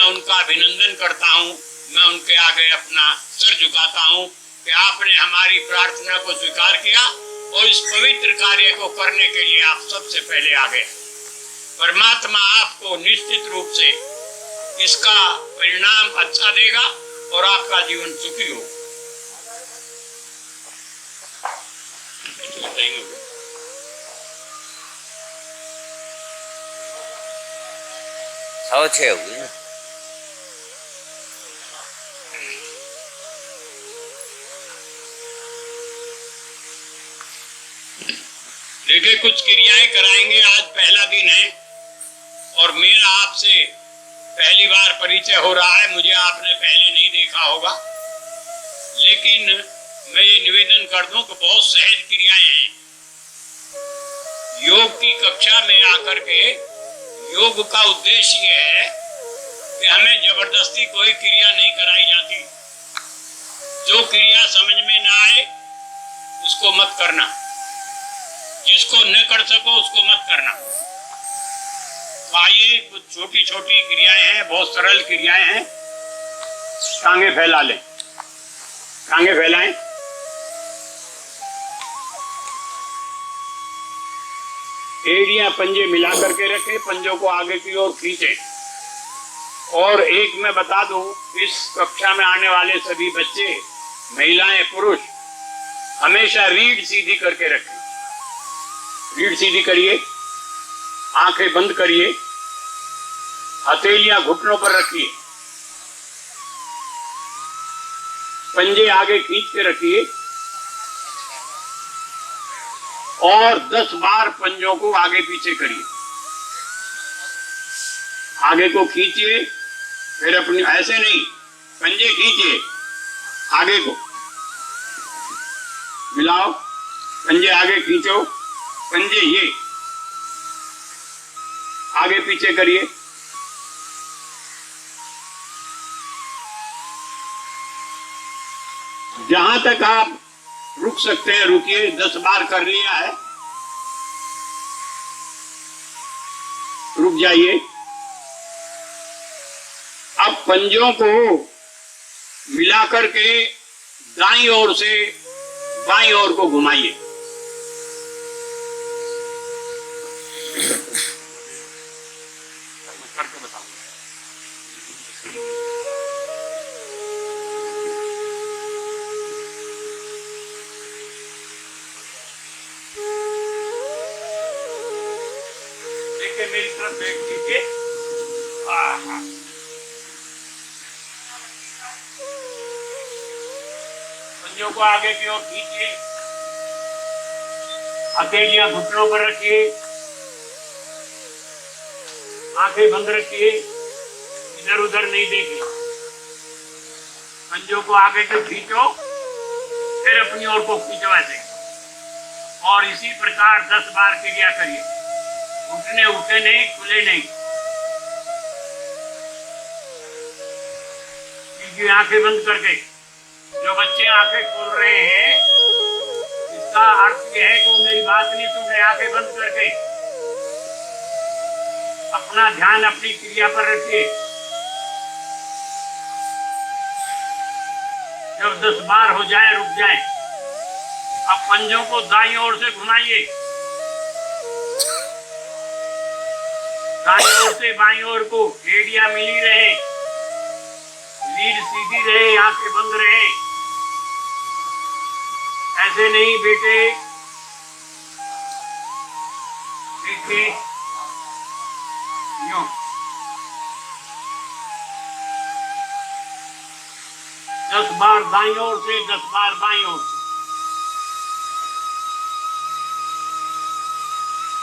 उनका अभिनंदन करता हूँ। मैं उनके आगे अपना सर झुकाता हूँ कि आपने हमारी प्रार्थना को स्वीकार किया और इस पवित्र कार्य को करने के लिए आप सबसे पहले आ गए। परमात्मा आपको निश्चित रूप से इसका परिणाम अच्छा देगा और आपका जीवन सुखी होगा। देखिए, कुछ क्रियाएं कराएंगे। आज पहला दिन है और मेरा आपसे पहली बार परिचय हो रहा है। मुझे आपने पहले नहीं देखा होगा, लेकिन मैं ये निवेदन कर दूं कि बहुत सहज क्रियाएं हैं। योग की कक्षा में आकर के योग का उद्देश्य ये है कि हमें जबरदस्ती कोई क्रिया नहीं कराई जाती। जो क्रिया समझ में ना आए उसको मत करना, जिसको न कर सको उसको मत करना। आइए, कुछ छोटी छोटी क्रियाएं हैं, बहुत सरल क्रियाएं हैं। टांगे फैला लें, टांगे फैलाएं। एड़ियां पंजे मिला करके रखें, पंजों को आगे की ओर खींचें। और एक मैं बता दूं, इस कक्षा में आने वाले सभी बच्चे, महिलाएं, पुरुष हमेशा रीढ़ सीधी करके रखें। रीढ़ सीधी करिए, आंखें बंद करिए, हथेलियां घुटनों पर रखिए, पंजे आगे खींच के रखिए और 10 बार पंजों को आगे पीछे करिए। आगे को खींचिए, फिर अपनी ऐसे नहीं, पंजे खींचिए, आगे को मिलाओ, पंजे आगे खींचो, पंजे ये आगे पीछे करिए। जहां तक आप रुक सकते हैं रुकिए। 10 बार कर लिया है, रुक जाइए। अब पंजों को मिलाकर के दाईं ओर से बाईं ओर को घुमाइए। करके बताऊंगा। देखिए, मेरी तरफ देख लीजिए। पंजों को आगे की ओर खींचिए, हथेलियां घुटनों पर रखिए, आंखें बंद रखिए, इधर उधर नहीं देखिए। पंजों को आगे से खींचो, फिर अपनी ओर को खींचो ऐसे, और इसी प्रकार 10 बार क्रिया करिए। उठने उठे नहीं, खुले नहीं। क्योंकि आंखें बंद करके जो बच्चे आंखें खोल रहे हैं, इसका अर्थ यह है कि वो मेरी बात नहीं सुन रहे। आंखें बंद करके अपना ध्यान अपनी क्रिया पर रखिए। जब 10 बार हो जाए रुक जाए। अब पंजों को दाईं ओर से घुमाइए, दाईं ओर से बाईं ओर को। एड़ियां मिली रहे, रीढ़ सीधी रहे, आंखें बंद रहे। ऐसे नहीं बेटे, देखिए यूं। 10 बार दाईं ओर से, 10 बार बाईं ओर से।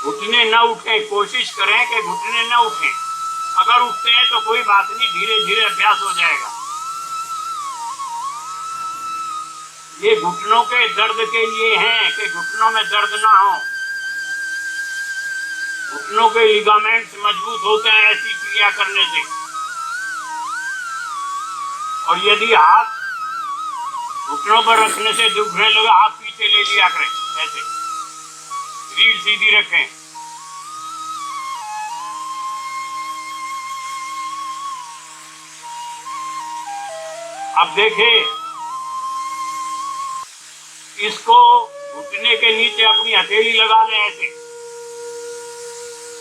घुटने न उठे, कोशिश करें कि घुटने न उठे। अगर उठते हैं तो कोई बात नहीं, धीरे धीरे अभ्यास हो जाएगा। ये घुटनों के दर्द के लिए है कि घुटनों में दर्द ना हो। घुटनों के लिगामेंट्स मजबूत होते हैं ऐसी क्रिया करने से। और यदि हाथ घुटनों पर रखने से दुखने लगे, हाथ पीछे ले लिया करें ऐसे, रीढ़ सीधी रखें। अब देखें, इसको घुटने के नीचे अपनी हथेली लगा लें ऐसे,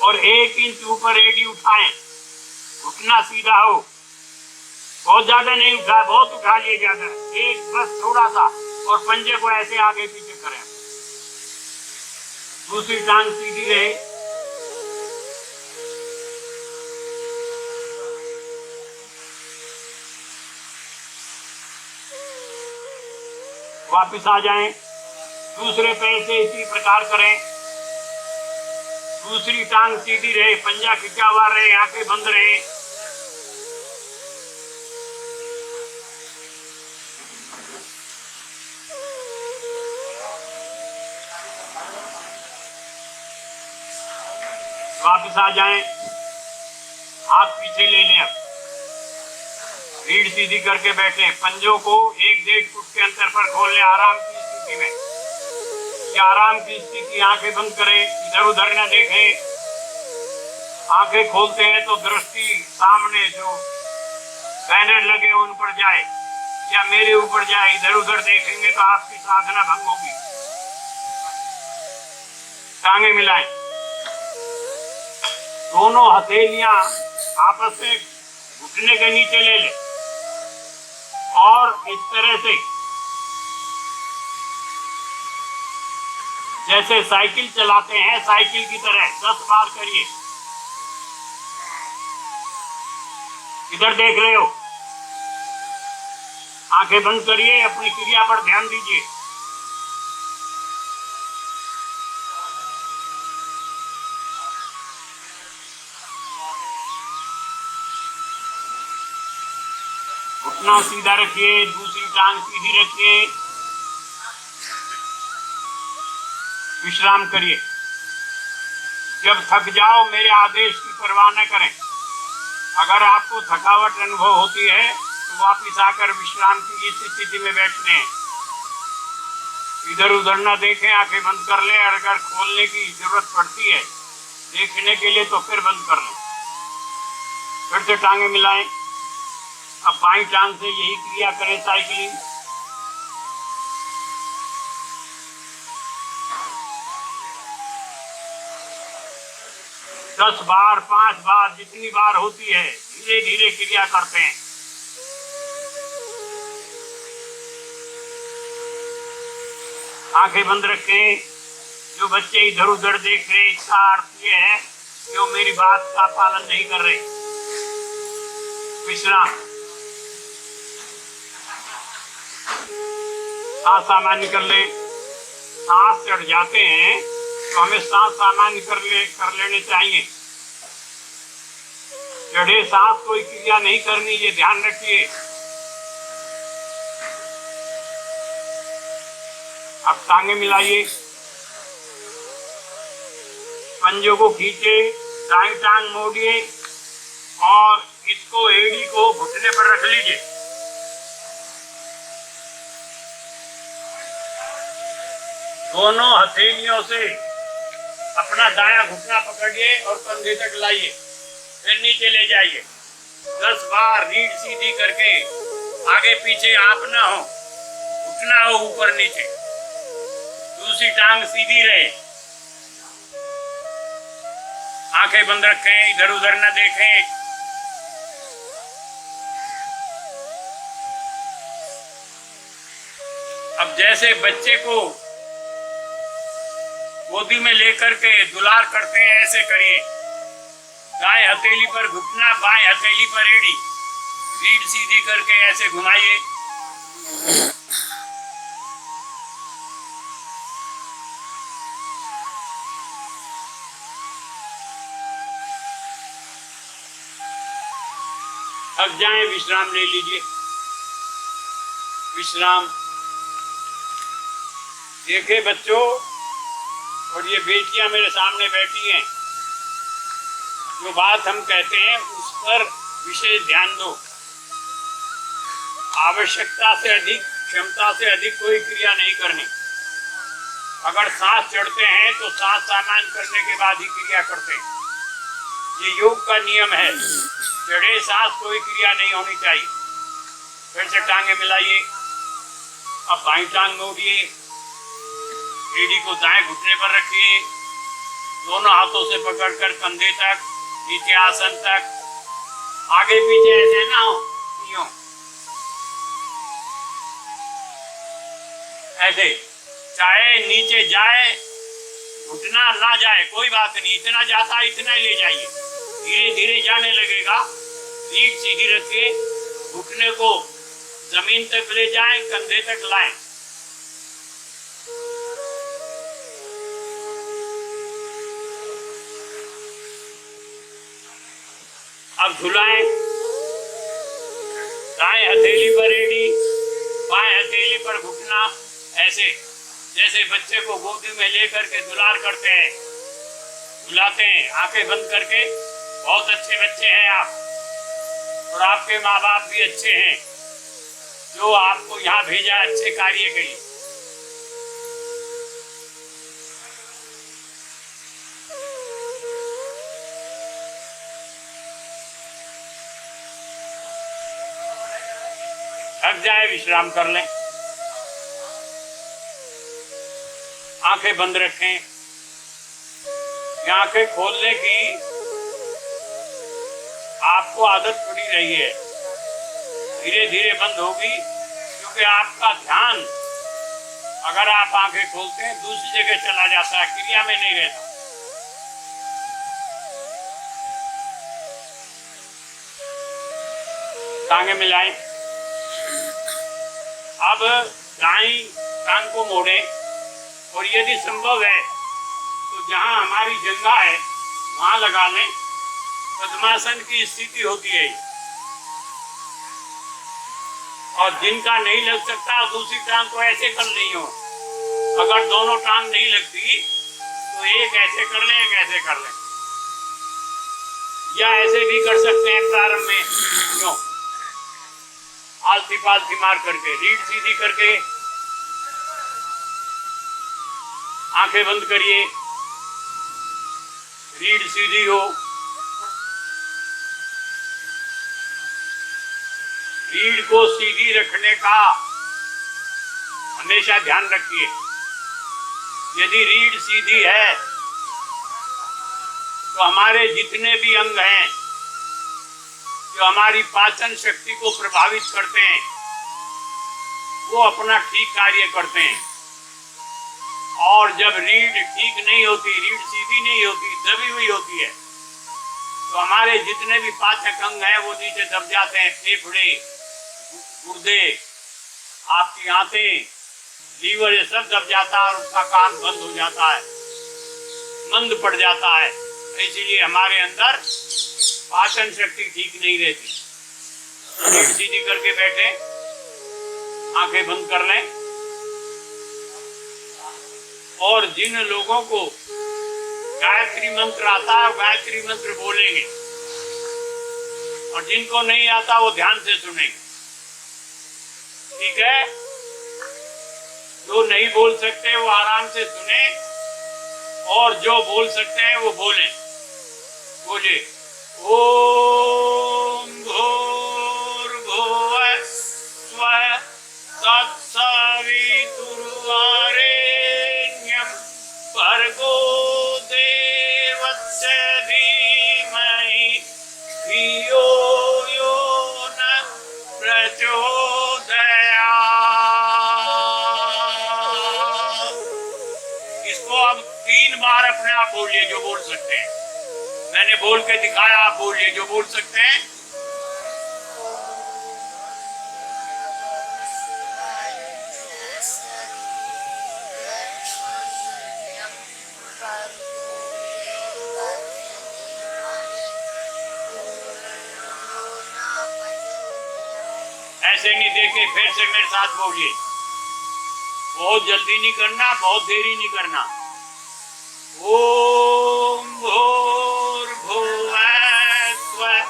और 1 इंच ऊपर एड़ी उठाएं, घुटना सीधा हो। बहुत ज्यादा नहीं उठा, बहुत उठा लिए ज्यादा, एक बस थोड़ा सा, और पंजे को ऐसे आगे पीछे करें। दूसरी टांग सीधी रहे। वापस आ जाएं। दूसरे पैर से इसी प्रकार करें। दूसरी टांग सीधी रहे, पंजा खिंचा हुआ रहे, आंखें बंद रहे। वापस आ जाएं। हाथ पीछे ले लें। अब रीढ़ सीधी करके बैठे, पंजों को 1-1.5 फुट के अंतर पर खोल लें आराम की स्थिति में। ये आराम की स्थिति, आंखें बंद करें, इधर उधर न देखें। आंखें खोलते हैं तो दृष्टि सामने जो बैनर लगे उन पर जाए या मेरे ऊपर जाए। इधर उधर देखेंगे तो आपकी साधना भंग होगी। टांगे मिलाएं, दोनों हथेलियां आपस में घुटने के नीचे ले लें, और इस तरह से जैसे साइकिल चलाते हैं, साइकिल की तरह 10 बार करिए। इधर देख रहे हो, आंखें बंद करिए, अपनी क्रिया पर ध्यान दीजिए। घुटना सीधा रखिए, दूसरी टांग सीधी रखिए, विश्राम करिए। जब थक जाओ मेरे आदेश की परवाह न करें। अगर आपको थकावट अनुभव होती है तो वापिस आकर विश्राम की इस स्थिति में बैठते हैं। इधर उधर ना देखें, आंखें बंद कर लें। अगर खोलने की जरूरत पड़ती है देखने के लिए तो फिर बंद कर लें। फिर से टांगे मिलाएं। अब बाईं टांग से यही क्रिया करें, साइकिलिंग। दस बार, 5 बार, जितनी बार होती है, धीरे धीरे क्रिया करते हैं। आंखें बंद रखें। जो बच्चे इधर उधर देख रहे, इसका अर्थ ये है कि वो मेरी बात का पालन नहीं कर रहे। विश्राम। सांस सामान्य कर ले। सांस चढ़ जाते हैं तो हमें सांस सामान्य कर लेने चाहिए। चढ़े सांस कोई क्रिया नहीं करनी, ये ध्यान रखिए। अब टांगे मिलाइए, पंजों को खींचे, दाईं टांग मोड़िए और इसको, एड़ी को घुटने पर रख लीजिए। दोनों हथेलियों से अपना दायां घुटना पकड़िए और कंधे तक लाइए, फिर नीचे ले जाइए। 10 बार रीढ़ सीधी करके, आगे पीछे आप ना हो, घुटना हो ऊपर नीचे। दूसरी टांग सीधी रहे, आंखें बंद रखें, इधर उधर न देखें। अब जैसे बच्चे को गोदी में लेकर के दुलार करते हैं ऐसे करिए। दाएं हथेली पर घुटना, बाएं हथेली पर एड़ी, रीढ़ सीधी करके ऐसे घुमाइए। अब जाएं, विश्राम ले लीजिए। विश्राम। देखे बच्चों, और ये बेटियां मेरे सामने बैठी हैं, जो बात हम कहते हैं उस पर विशेष ध्यान दो। आवश्यकता से अधिक, क्षमता से अधिक कोई क्रिया नहीं करनी। अगर सांस चढ़ते हैं तो सांस सामान्य करने के बाद ही क्रिया करते हैं। ये योग का नियम है। चढ़े सांस कोई क्रिया नहीं होनी चाहिए। फिर से टांगे मिलाइए। अब बाईं टांग मोड़िए, एड़ी को दाएं घुटने पर रखिए, दोनों हाथों से पकड़कर कंधे तक, नीचे आसन तक, आगे पीछे ऐसे ना हो, यूं ऐसे, चाहे नीचे जाए घुटना ना जाए कोई बात नहीं, इतना जाता है इतना ही ले जाइए, धीरे धीरे जाने लगेगा। रीढ़ सीधी रखिए, घुटने को जमीन तक ले जाएं, कंधे तक लाएं। अब झुलाएं, दाएं हथेली पर एड़ी, बाएं हथेली पर घुटना, ऐसे जैसे बच्चे को गोदी में लेकर के दुलार करते हैं, झुलाते हैं, आंखें बंद करके। बहुत अच्छे बच्चे हैं आप, और आपके माँ बाप भी अच्छे हैं जो आपको यहाँ भेजा अच्छे कार्य के लिए। थक जाए विश्राम कर लें, आंखें बंद रखें। आंखें खोलने की आपको आदत पड़ी रही है, धीरे धीरे बंद होगी, क्योंकि आपका ध्यान अगर आप आंखें खोलते हैं दूसरी जगह चला जाता है, क्रिया में नहीं रहता। टांगे मिलाएं। अब दाईं टांग को मोड़ें, और यदि संभव है तो जहां हमारी जंघा है वहां लगा लें। पद्मासन की स्थिति होती है, और जिनका नहीं लग सकता दूसरी टांग को ऐसे कर ली हो। अगर दोनों टांग नहीं लगती तो एक ऐसे कर लें, एक ऐसे कर लें, या ऐसे भी कर सकते हैं प्रारंभ में, क्यों आलती पालती मार करके, रीढ़ सीधी करके, आंखें बंद करिए, रीढ़ सीधी हो, रीढ़ को सीधी रखने का हमेशा ध्यान रखिए। यदि रीढ़ सीधी है तो हमारे जितने भी अंग हैं जो हमारी पाचन शक्ति को प्रभावित करते हैं वो अपना ठीक कार्य करते हैं। और जब रीढ़ ठीक नहीं होती, रीढ़ सीधी नहीं होती, दबी हुई होती है, तो हमारे जितने भी पाचक अंग हैं वो नीचे दब जाते हैं। फेफड़े, गुर्दे, आपकी आंतें, लीवर, ये सब दब जाता है और उसका काम बंद हो जाता है, मंद पड़ जाता है। इसीलिए हमारे अंदर पाचन शक्ति ठीक नहीं रहती। रीढ़ सीधी करके बैठे, आंखें बंद कर लें, और जिन लोगों को गायत्री मंत्र आता है गायत्री मंत्र बोलेंगे, और जिनको नहीं आता वो ध्यान से सुनेंगे, ठीक है। जो नहीं बोल सकते वो आराम से सुने, और जो बोल सकते हैं वो बोलें। बोले ओम भूर्भुवः स्वः तत्सवितुर्वरेण्यं भर्गो देवस्य धीमहि धियो यो न प्रचोदयात्। इसको अब 3 बार अपने आप बोलिए जो बोल सकते हैं। मैंने बोल के दिखाया, आप बोलिए जो बोल सकते हैं। ऐसे नहीं देखे, फिर से मेरे साथ बोलिए। बहुत जल्दी नहीं करना, बहुत देरी नहीं करना। ओम भूर्भुवः स्वः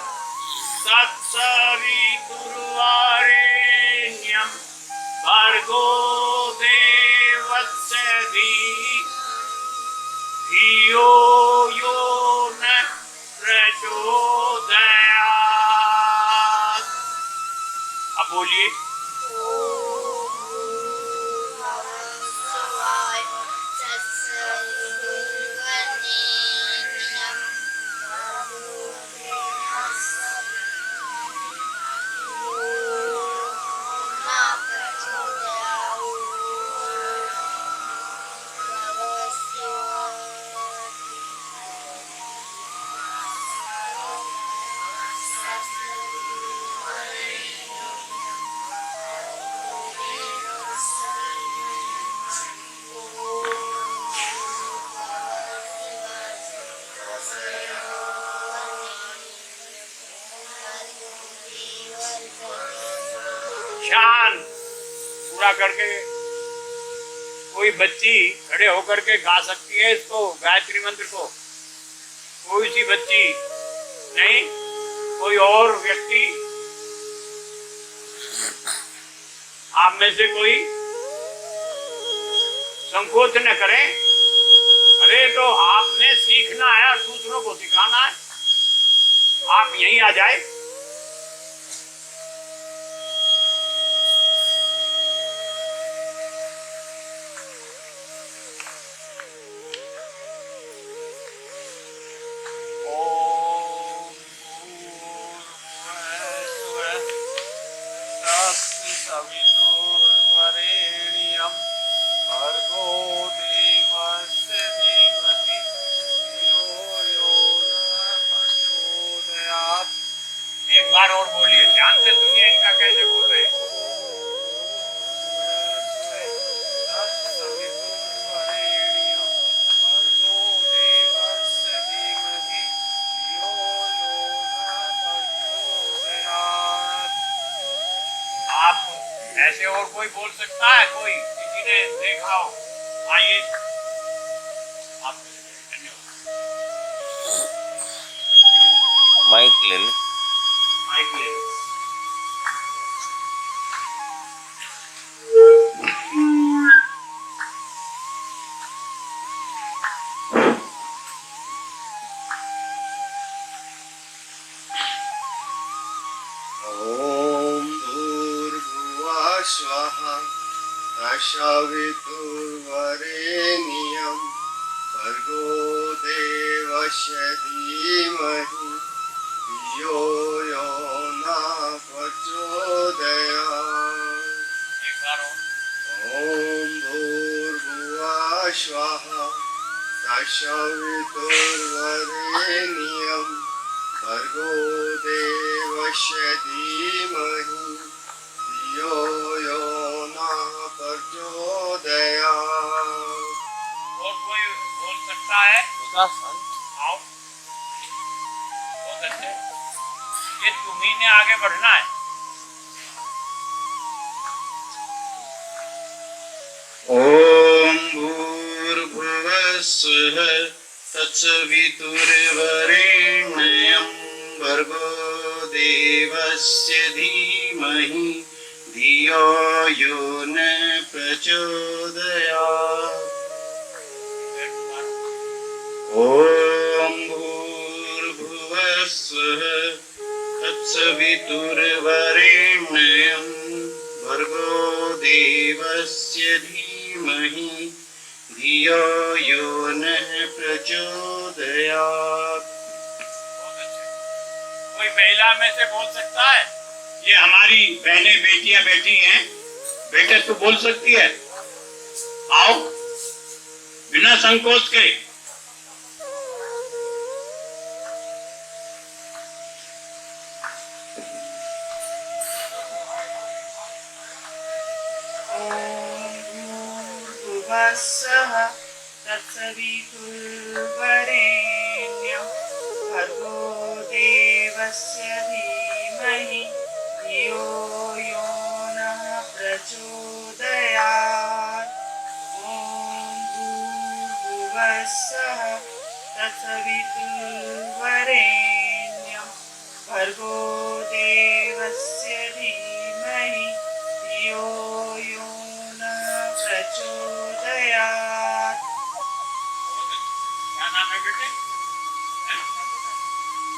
तत्सवितुर्वरेण्यं भर्गो देवस्य धियो यो न प्रचोदयात्। अब बोलिए। शान पूरा करके कोई बच्ची खड़े होकर के गा सकती है इसको, गायत्री मंत्र को? कोई सी बच्ची नहीं, कोई और व्यक्ति आप में से कोई संकोच न करें। अरे तो आपने सीखना है और दूसरों को सिखाना है, आप यहीं आ जाए। एक बार और बोलिए, ध्यान से सुनिए इनका कैसे बोल रहे हैं। आप ऐसे और कोई बोल सकता है? कोई किसी ने देखा हो? आइए आप। माइक ले ले। माइक ले लो। ओम भूर्भुवः स्वः तत्सवितुर्वरेण्यं भर्गो देवस्य धीमहि धियो यो न प्रचोदयात्। एक बार और। ओम भूर्भुवः स्वः तत्सवितुर्वरेण्यं भर्गो देवस्य धीमहि धियो यो न प्रचोदयात्। और कोई बोल सकता है? आओ, बहुत अच्छे। ये तुम्ही ने आगे बढ़ना है। ओम भूर्भुवः स्वः तत्सवितुर्वरेण्यं भर्गो देवस्य धीमहि धियो यो न प्रचोदयात्। ओम भूर्भुवः स्वः तत्सवितुर्वरेण्यं भर्गो देवस्य धीमहि धियो यो न प्रचोदयात्। कोई महिला में से बोल सकता है? ये हमारी बहनें बेटियां बैठी हैं, बेटे तो बोल सकती है। आओ बिना संकोच के। तत्सवितुर्वरेण्यं भर्गो देवस्य धीमहि धियो यो नः प्रचोदयात्। ॐ भूर्भुवः स्वः तत्सवितुर्वरेण्यं भर्गो देवस्य धीमहि धियो यो नः प्रचोदयात्। क्या नाम है बेटे?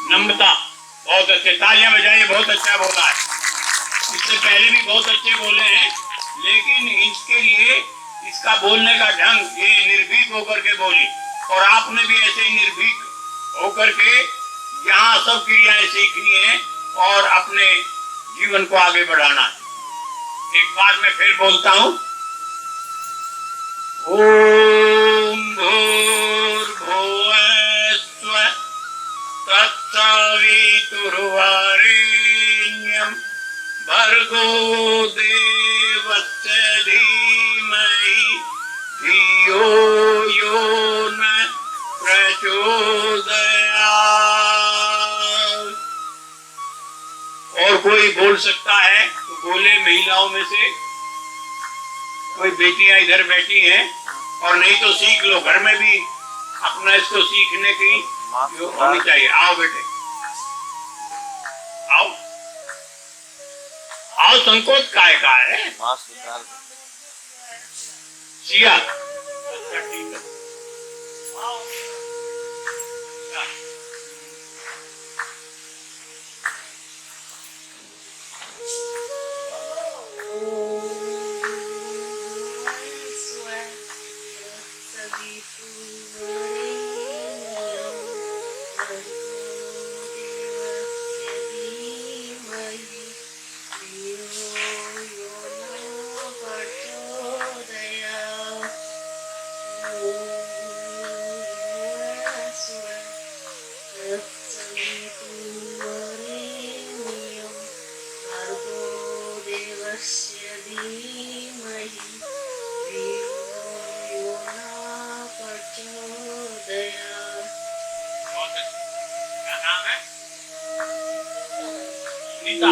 नम्रता। बहुत अच्छे, तालियां बजाइए, बहुत अच्छा बोला है। इससे पहले भी बहुत अच्छे बोले हैं, लेकिन इसके लिए इसका बोलने का ढंग ये निर्भीक होकर के बोली, और आपने भी ऐसे ही निर्भीक होकर के यहाँ सब क्रियाएं सीखनी है और अपने जीवन को आगे बढ़ाना है। एक बार मैं फिर बोलता हूँ। ओम भूर्भुवः स्वः तत्सवितुर्वरेण्यं भर्गो देवस्य धीमहि धियो यो न प्रचोदयात्। कोई बोल सकता है तो बोले, महिलाओं में से कोई बेटियां इधर बैठी हैं, और नहीं तो सीख लो, घर में भी अपना इसको सीखने की जो होनी चाहिए। आओ बेटे, आओ आओ, संकोच काय का है सिया? अच्छा ठीक है, आओ। क्या नाम है? सुनीता।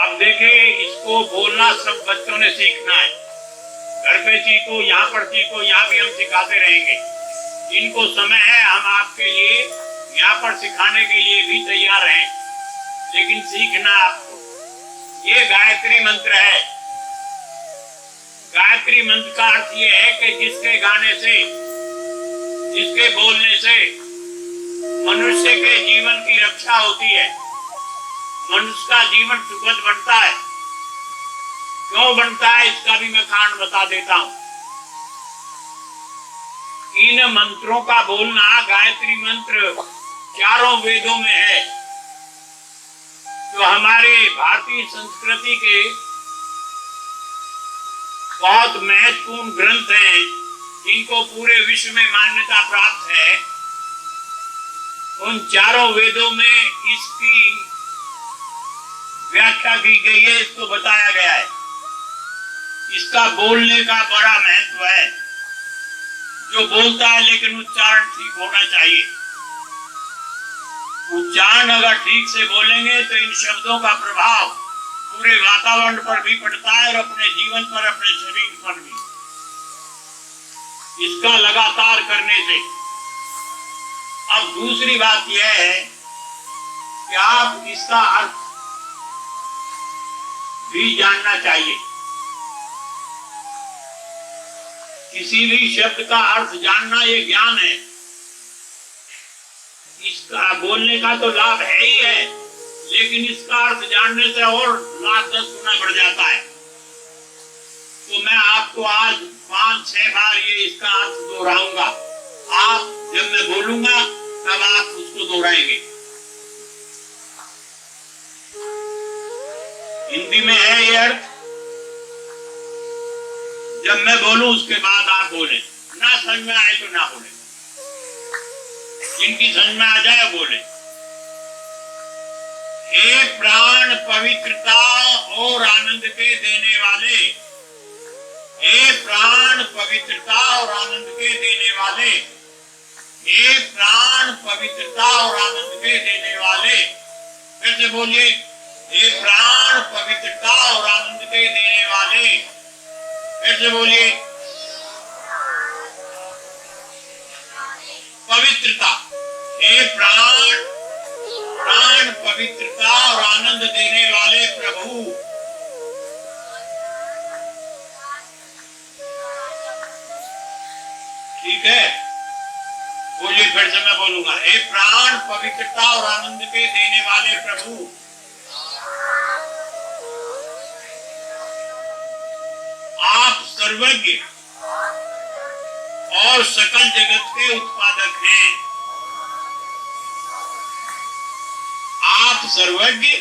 अब देखिए, इसको बोलना सब बच्चों ने सीखना है। घर पे सीखो, यहाँ पर सीखो, यहाँ भी हम सिखाते रहेंगे। जिनको समय है, हम आपके लिए यहाँ पर सिखाने के लिए भी तैयार हैं, लेकिन सीखना आपको। ये गायत्री मंत्र है। गायत्री मंत्र का अर्थ ये है कि जिसके गाने से, जिसके बोलने से मनुष्य के जीवन की रक्षा होती है, मनुष्य का जीवन सुखद बनता है। क्यों बनता है, इसका भी मैं कारण बता देता हूं। इन मंत्रों का बोलना, गायत्री मंत्र चारों वेदों में है, जो हमारे भारतीय संस्कृति के बहुत महत्वपूर्ण ग्रंथ हैं, जिनको पूरे विश्व में मान्यता प्राप्त है। उन चारों वेदों में इसकी व्याख्या की गई है, इसको बताया गया है। इसका बोलने का बड़ा महत्व है। जो बोलता है, लेकिन उच्चारण ठीक होना चाहिए। उच्चारण अगर ठीक से बोलेंगे तो इन शब्दों का प्रभाव पूरे वातावरण पर भी पड़ता है और अपने जीवन पर, अपने शरीर पर भी। इसका लगातार करने से। अब दूसरी बात यह है कि आप इसका अर्थ भी जानना चाहिए। किसी भी शब्द का अर्थ जानना ये ज्ञान है। इसका बोलने का तो लाभ है ही है, लेकिन इसका अर्थ जानने से और लाभ 10 गुना बढ़ जाता है। तो मैं आपको आज 5-6 बार ये इसका अर्थ दोहराऊंगा। आप जब मैं बोलूंगा तब आप उसको दोहराएंगे। हिंदी में है ये अर्थ। जब मैं बोलूं उसके बाद आप बोले। ना समझ में आए तो ना बोले, जिनकी समझ में आ जाए बोले। हे प्राण पवित्रता और आनंद के देने वाले, हे प्राण पवित्रता और आनंद के देने वाले, हे प्राण पवित्रता और आनंद के देने वाले। फिर से बोलिए, हे प्राण पवित्रता और आनंद के देने वाले। फिर से बोलिए, पवित्रता, हे प्राण, प्राण पवित्रता और आनंद देने वाले प्रभु। ठीक है, बोलिए, फिर से मैं बोलूंगा। हे प्राण पवित्रता और आनंद के देने वाले प्रभु, आप सर्वज्ञ और सकल जगत के उत्पादक हैं। आप सर्वज्ञ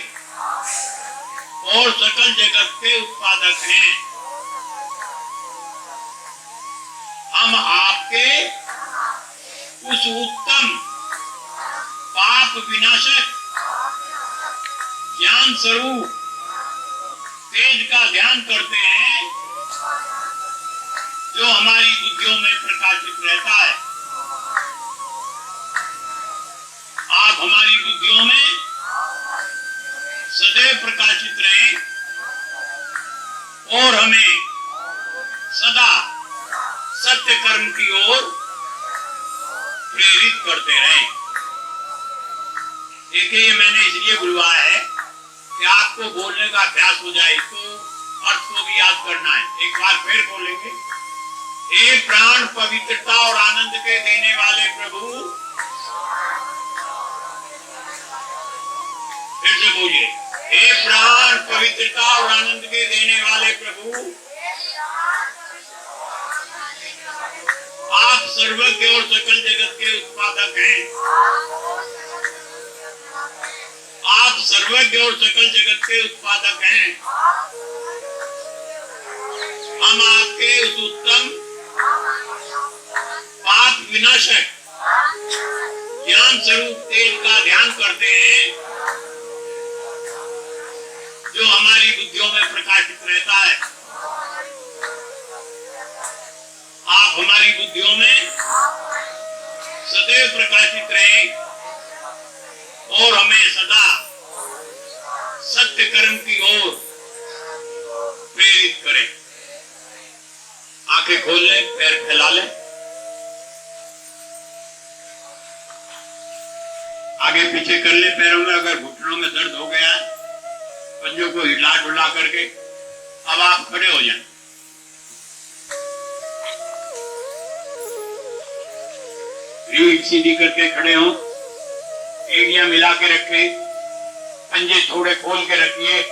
और सकल जगत के उत्पादक हैं। हम आपके उस उत्तम पाप विनाशक ज्ञान स्वरूप तेज का ध्यान करते हैं, जो हमारी बुद्धियों में प्रकाशित रहता है। बुद्धियों में सदैव प्रकाशित रहें और हमें सदा सत्य कर्म की ओर प्रेरित करते रहें। देखिए, ये मैंने इसलिए बुलवाया है कि आपको बोलने का अभ्यास हो जाए, तो अर्थ को भी याद करना है। एक बार फिर बोलेंगे, हे प्राण पवित्रता और आनंद के देने वाले प्रभु। फिर से बोलिए, हे प्राण पवित्रता और आनंद के देने वाले प्रभु, आप सर्वज्ञ और सकल जगत के उत्पादक हैं। आप सर्वज्ञ और सकल जगत के उत्पादक हैं। हम आपके उस उत्तम पाप विनाशक ज्ञान स्वरूप तेज का ध्यान करते हैं, जो हमारी बुद्धियों में प्रकाशित रहता है। आप हमारी बुद्धियों में सदैव प्रकाशित रहें और हमें सदा सत्य कर्म की ओर प्रेरित करें। आंखें खोल लें, पैर फैला लें, आगे पीछे कर ले पैरों में। अगर घुटनों में दर्द हो गया है, पंजों को हिला डुला करके अब आप खड़े हो जाएं। रीढ़ सीधी करके खड़े हों, एड़ियां मिला के रखें, पंजे थोड़े खोल के रखिए,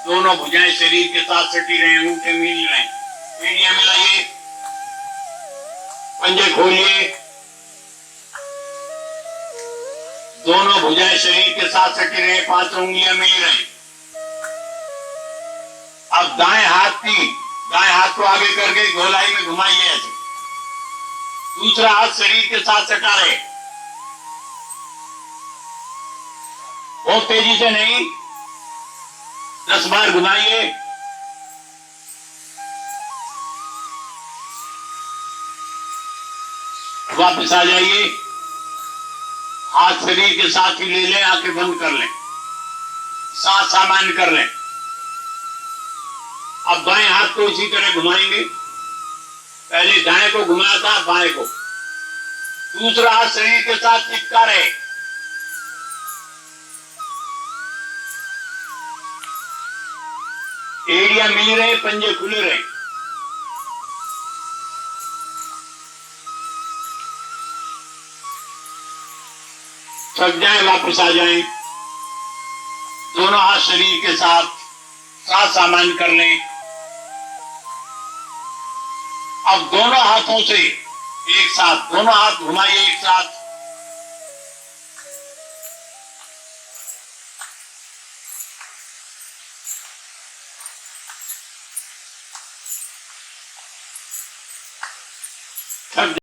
दोनों भुजाएं शरीर के साथ सटी रहें, अंगूठे मिल रहे, एड़ियां मिलाइए, पंजे खोलिए, दोनों भुजाएं शरीर के साथ सटी रहे, 5 उंगलियां मिल रही। अब दाएं हाथ को आगे करके गोलाई में घुमाइए ऐसे, दूसरा हाथ शरीर के साथ सटा रहे, बहुत तेजी से नहीं, 10 बार घुमाइए। वापस आ जाइए, हाथ शरीर के साथ ही ले लें, आंखें बंद कर लें, सांस सामान्य कर लें। अब बाएं हाथ को इसी तरह घुमाएंगे, पहले दाएं को घुमाया था, बाएं को, दूसरा हाथ शरीर के साथ चिपका रहे, एड़ियां मिल रहे, पंजे खुले रहे। थक जाए वापस आ जाएं, दोनों हाथ शरीर के साथ सांस सामान्य कर लें। अब दोनों हाथों से एक साथ, दोनों हाथ घुमाइए एक साथ, थक